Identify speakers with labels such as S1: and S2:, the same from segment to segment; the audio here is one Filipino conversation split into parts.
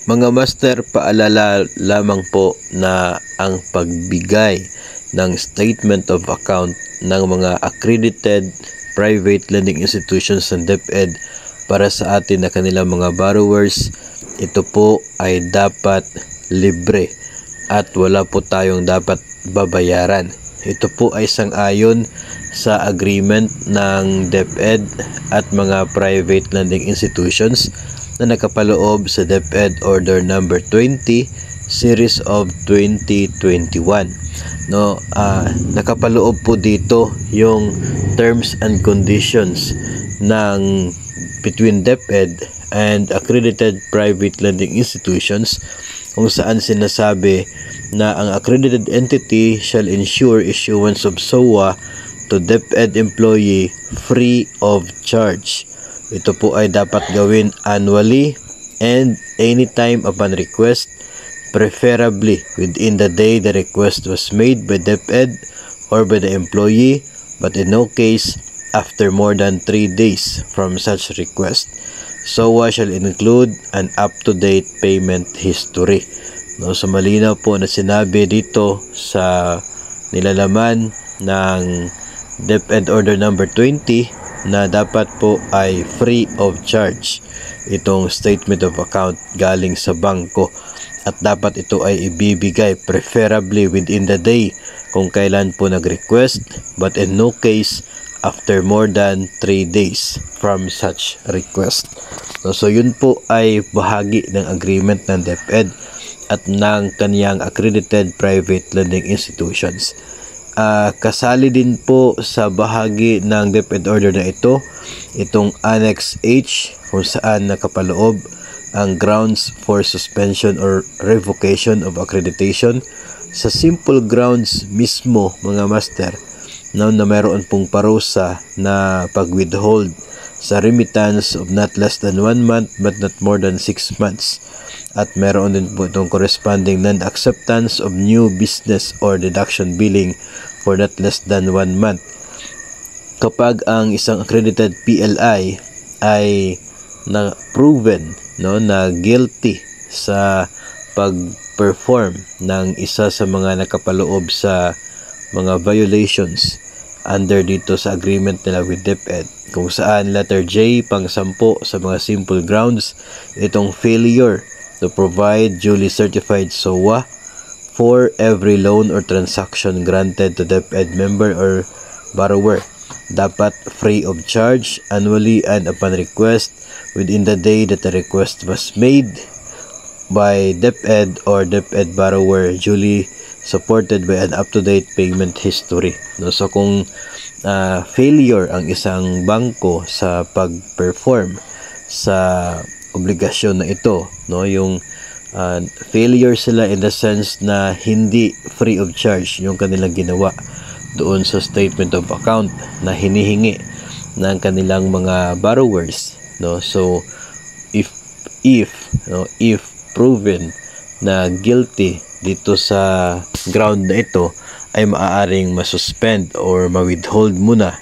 S1: Mga master, paalala lamang po na ang pagbigay ng statement of account ng mga accredited private lending institutions ng DepEd para sa atin na kanilang mga borrowers, ito po ay dapat libre at wala po tayong dapat babayaran. Ito po ay sang-ayon sa agreement ng DepEd at mga private lending institutions na nakapaloob sa DepEd Order Number 20 Series of 2021. Nakapaloob po dito yung terms and conditions ng between DepEd and accredited private lending institutions, kung saan sinasabi na ang accredited entity shall ensure issuance of SOA to DepEd employee free of charge. Ito po ay dapat gawin annually and anytime upon request, preferably within the day the request was made by DepEd or by the employee, but in no case after more than 3 days from such request. SOA shall include an up-to-date payment history. So malinaw po na sinabi dito sa nilalaman ng DepEd Order Number 20 na dapat po ay free of charge itong statement of account galing sa bangko, at dapat ito ay ibibigay preferably within the day kung kailan po nag-request, but in no case after more than 3 days from such request. So yun po ay bahagi ng agreement ng DepEd at ng kaniyang accredited private lending institutions. Kasali din po sa bahagi ng DepEd order na ito itong Annex H, kung saan nakapaloob ang grounds for suspension or revocation of accreditation sa simple grounds mismo, mga master, na mayroon pong parusa na pag-withhold sa remittance of not less than 1 month but not more than 6 months. At meron din po itong corresponding non-acceptance of new business or deduction billing for not less than 1 month. Kapag ang isang accredited PLI ay na-proven na guilty sa pag-perform ng isa sa mga nakapaloob sa mga violations under dito sa agreement nila with DepEd, kung saan letter J pang 10 sa mga simple grounds, itong failure to provide duly certified SOA for every loan or transaction granted to DepEd member or borrower, dapat free of charge annually and upon request within the day that the request was made by DepEd or DepEd borrower, duly supported by an up-to-date payment history. So kung failure ang isang bangko sa pag-perform sa obligasyon na ito, yung failure sila in the sense na hindi free of charge yung kanilang ginawa doon sa statement of account na hinihingi ng kanilang mga borrowers, so if proven na guilty dito sa ground na ito, ay maaaring masuspend or ma-withhold muna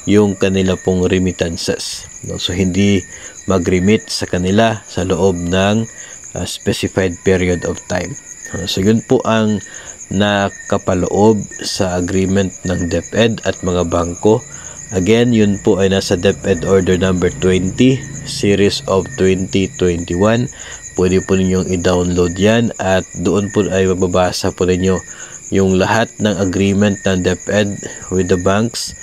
S1: yung kanila pong remittances. So hindi mag-remit sa kanila sa loob ng specified period of time. So yun po ang nakapaloob sa agreement ng DepEd at mga bangko. Again, yun po ay nasa DepEd Order Number 20 Series of 2021. Pwede po ninyong i-download yan at doon po ay mababasa po ninyo yung lahat ng agreement ng DepEd with the banks,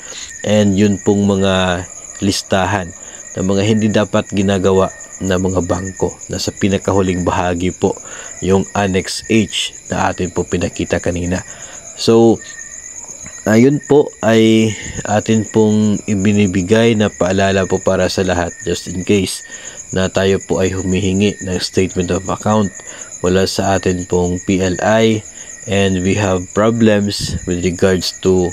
S1: and yun pong mga listahan ng mga hindi dapat ginagawa ng mga bangko. Nasa pinakahuling bahagi po yung Annex H na atin po pinakita kanina. So ayun po ay atin pong ibinibigay na paalala po para sa lahat, just in case na tayo po ay humihingi ng statement of account wala sa atin pong PLI and we have problems with regards to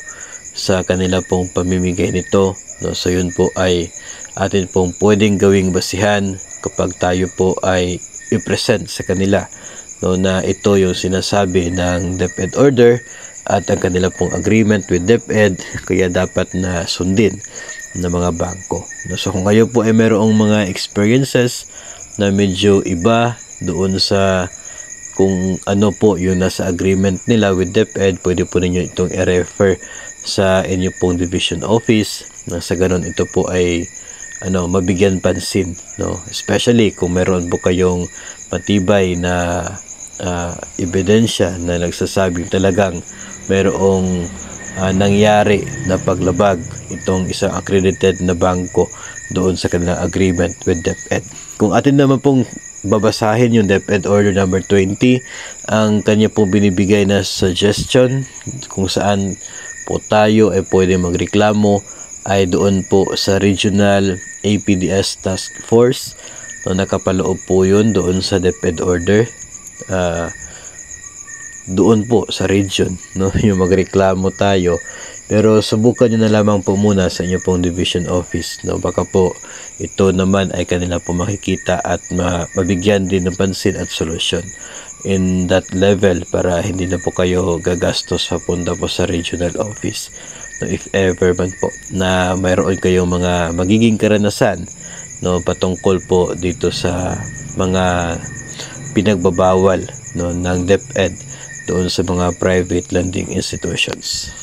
S1: sa kanila pong pamimigay nito. So yun po ay atin pong pwedeng gawing basihan kapag tayo po ay i-present sa kanila na ito yung sinasabi ng DepEd order at ang kanila pong agreement with DepEd, kaya dapat na sundin ng mga bangko. So kung kayo po ay mayroong mga experiences na medyo iba doon sa kung ano po yung nasa agreement nila with DepEd, pwede po ninyo itong i-refer sa inyo pong division office, na sa ganun ito po ay mabigyan pansin, no? Especially kung meron po kayong matibay na ebidensya na nagsasabing talagang mayroong nangyari na paglabag itong isang accredited na bangko doon sa kanilang agreement with DepEd. Kung atin naman pong babasahin yung DepEd Order number 20, ang kanya pong binibigay na suggestion kung saan po tayo ay pwede magreklamo ay doon po sa Regional APDS Task Force. No, nakapaloob po yun doon sa DepEd Order. Doon po sa region, no, yung magreklamo tayo, pero subukan nyo na lamang po muna sa inyo pong division office, no, baka po ito naman ay kanila po makikita at mabigyan din ng pansin at solusyon in that level para hindi na po kayo gagastos papunta po sa regional office, no, if ever man po na mayroon kayong mga magiging karanasan, no, patungkol po dito sa mga pinagbabawal, no, ng DepEd doon sa mga private lending institutions.